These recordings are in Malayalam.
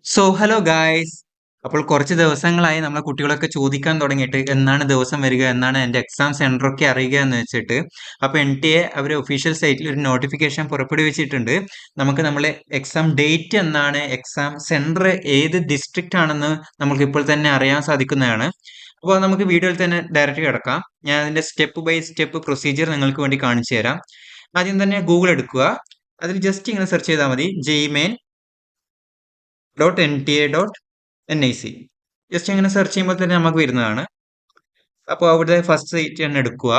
Hello guys. അപ്പോൾ കുറച്ച് ദിവസങ്ങളായി നമ്മളെ കുട്ടികളൊക്കെ ചോദിക്കാൻ തുടങ്ങിയിട്ട് എന്നാണ് ദിവസം വരിക, എന്നാണ് എൻ്റെ എക്സാം സെന്റർ ഒക്കെ അറിയുക എന്ന് വെച്ചിട്ട്. അപ്പോൾ NTA അവർ ഒഫീഷ്യൽ സൈറ്റിൽ ഒരു നോട്ടിഫിക്കേഷൻ പുറപ്പെടുവിച്ചിട്ടുണ്ട്. നമുക്ക് നമ്മളെ എക്സാം ഡേറ്റ് എന്നാണ്, എക്സാം സെന്റർ ഏത് ഡിസ്ട്രിക്റ്റ് ആണെന്ന് നമുക്ക് ഇപ്പോൾ തന്നെ അറിയാൻ സാധിക്കുന്നതാണ്. അപ്പോൾ നമുക്ക് വീഡിയോയിൽ തന്നെ ഡയറക്റ്റ് കിടക്കാം. ഞാൻ അതിന്റെ സ്റ്റെപ്പ് ബൈ സ്റ്റെപ്പ് പ്രൊസീജിയർ നിങ്ങൾക്ക് വേണ്ടി കാണിച്ചു തരാം. ആദ്യം തന്നെ ഗൂഗിൾ എടുക്കുക. അതിൽ ജസ്റ്റ് ഇങ്ങനെ സെർച്ച് ചെയ്താൽ മതി, jmain.nta.nic. ജസ്റ്റ് ഇങ്ങനെ സെർച്ച് ചെയ്യുമ്പോൾ തന്നെ നമുക്ക് വരുന്നതാണ്. അപ്പോൾ അവിടെ ഫസ്റ്റ് സൈറ്റ് തന്നെ എടുക്കുക.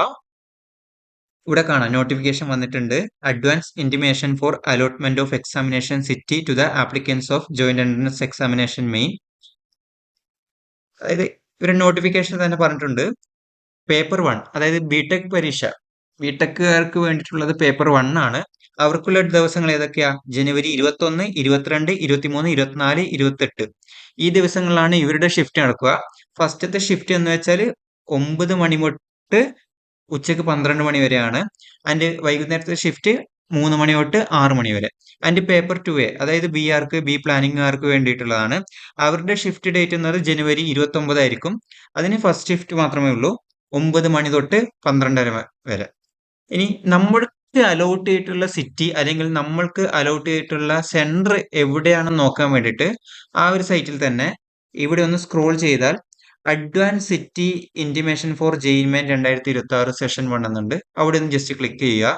ഇവിടെ കാണാം നോട്ടിഫിക്കേഷൻ വന്നിട്ടുണ്ട്. Advance intimation for allotment of examination city to the applicants of joint entrance examination main. അതായത് ഇവർ നോട്ടിഫിക്കേഷൻ തന്നെ പറഞ്ഞിട്ടുണ്ട് പേപ്പർ 1, അതായത് ബിടെക് പരീക്ഷ, ബിടെക്കുകാർക്ക് വേണ്ടിയിട്ടുള്ളത് പേപ്പർ 1 ആണ്. അവർക്കുള്ള ദിവസങ്ങൾ ഏതൊക്കെയാ? ജനുവരി 21, 22, 23, 24, 28. ഈ ദിവസങ്ങളിലാണ് ഇവരുടെ ഷിഫ്റ്റ് നടക്കുക. ഫസ്റ്റത്തെ ഷിഫ്റ്റ് എന്ന് വെച്ചാൽ 9 മണി തൊട്ട് ഉച്ചക്ക് 12 മണി വരെയാണ്. ആൻഡ് വൈകുന്നേരത്തെ ഷിഫ്റ്റ് 3 മണി തൊട്ട് 6 മണി വരെ. ആൻഡ് പേപ്പർ 2A, അതായത് ബി പ്ലാനിങ്ങുകാർക്ക് വേണ്ടിയിട്ടുള്ളതാണ്. അവരുടെ ഷിഫ്റ്റ് ഡേറ്റ് എന്നത് ജനുവരി 29 ആയിരിക്കും. അതിന് ഫസ്റ്റ് ഷിഫ്റ്റ് മാത്രമേ ഉള്ളൂ, 9 മണി തൊട്ട് 12:30 വരെ. ഇനി നമ്മൾക്ക് അലോട്ട് ചെയ്തിട്ടുള്ള സിറ്റി അല്ലെങ്കിൽ നമ്മൾക്ക് അലോട്ട് ചെയ്തിട്ടുള്ള സെന്റർ എവിടെയാണെന്ന് നോക്കാൻ വേണ്ടിയിട്ട് ആ ഒരു സൈറ്റിൽ തന്നെ ഇവിടെ ഒന്ന് സ്ക്രോൾ ചെയ്താൽ advance city intimation for JEE Main 2026 session 1 എന്നുണ്ട്. അവിടെ ഒന്ന് ജസ്റ്റ് ക്ലിക്ക് ചെയ്യുക.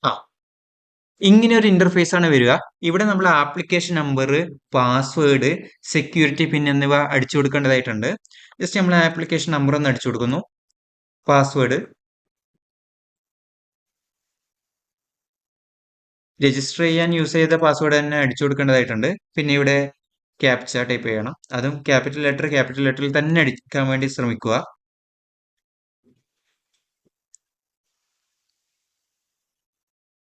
ആ, ഇങ്ങനെ ഒരു ഇന്റർഫേസ് ആണ് വരിക. ഇവിടെ നമ്മൾ ആപ്ലിക്കേഷൻ നമ്പർ, പാസ്വേഡ്, സെക്യൂരിറ്റി പിൻ എന്നിവ അടിച്ചു കൊടുക്കേണ്ടതായിട്ടുണ്ട്. ജസ്റ്റ് നമ്മൾ ആപ്ലിക്കേഷൻ നമ്പർ ഒന്ന് അടിച്ചു കൊടുക്കുന്നു, പാസ്വേഡ്, രജിസ്റ്റർ ചെയ്യാൻ യൂസ് ചെയ്ത പാസ്വേഡ് തന്നെ അടിച്ചു കൊടുക്കേണ്ടതായിട്ടുണ്ട്. പിന്നെ ഇവിടെ ക്യാപ്ച ടൈപ്പ് ചെയ്യണം. അതും ക്യാപിറ്റൽ ലെറ്ററിൽ തന്നെ അടിക്കാൻ വേണ്ടി ശ്രമിക്കുക.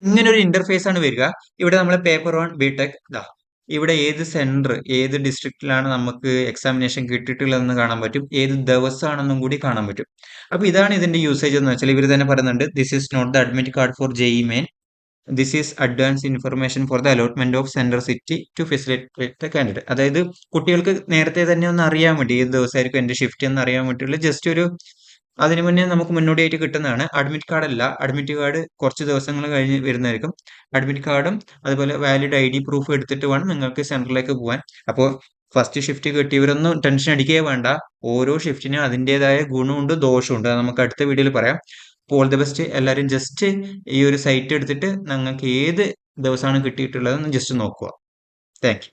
ഇങ്ങനെ ഒരു ഇന്റർഫേസ് ആണ് വരിക. ഇവിടെ നമ്മൾ പേപ്പർ 1 ബിടെക്, ഇവിടെ ഏത് സെന്റർ, ഏത് ഡിസ്ട്രിക്റ്റിലാണ് നമുക്ക് എക്സാമിനേഷൻ കിട്ടിയിട്ടുള്ളതെന്ന് കാണാൻ പറ്റും, ഏത് ദിവസമാണെന്നും കൂടി കാണാൻ പറ്റും. അപ്പൊ ഇതാണ് ഇതിന്റെ യൂസേജ് എന്ന് വെച്ചാൽ ഇവർ തന്നെ പറയുന്നുണ്ട്, this is not the admit card for JEE main, this is advance information for the allotment of centre city to facilitate the candidate. അതായത് കുട്ടികൾക്ക് നേരത്തെ തന്നെ ഒന്ന് അറിയാൻ വേണ്ടി, ഏത് ദിവസമായിരിക്കും എന്റെ ഷിഫ്റ്റ് എന്ന് അറിയാൻ വേണ്ടിയുള്ള ജസ്റ്റ് ഒരു, അതിനു മുന്നേ നമുക്ക് മുന്നോടിയായിട്ട് കിട്ടുന്നതാണ്. അഡ്മിറ്റ് കാർഡ് അല്ല, അഡ്മിറ്റ് കാർഡ് കുറച്ച് ദിവസങ്ങൾ കഴിഞ്ഞ് വരുന്നതായിരിക്കും. അഡ്മിറ്റ് കാർഡും അതുപോലെ വാലിഡ് ID പ്രൂഫ് എടുത്തിട്ട് വേണം നിങ്ങൾക്ക് സെന്ററിലേക്ക് പോകാൻ. അപ്പോൾ ഫസ്റ്റ് ഷിഫ്റ്റ് കിട്ടിയവരൊന്നും ടെൻഷൻ അടിക്കുകയേ വേണ്ട. ഓരോ ഷിഫ്റ്റിനും അതിൻ്റെതായ ഗുണമുണ്ട് ദോഷമുണ്ട്. അത് നമുക്ക് അടുത്ത വീഡിയോയിൽ പറയാം. All the best. എല്ലാവരും ജസ്റ്റ് ഈ ഒരു സൈറ്റ് എടുത്തിട്ട് നിങ്ങൾക്ക് ഏത് ദിവസമാണ് കിട്ടിയിട്ടുള്ളതെന്ന് ജസ്റ്റ് നോക്കുക. Thank you.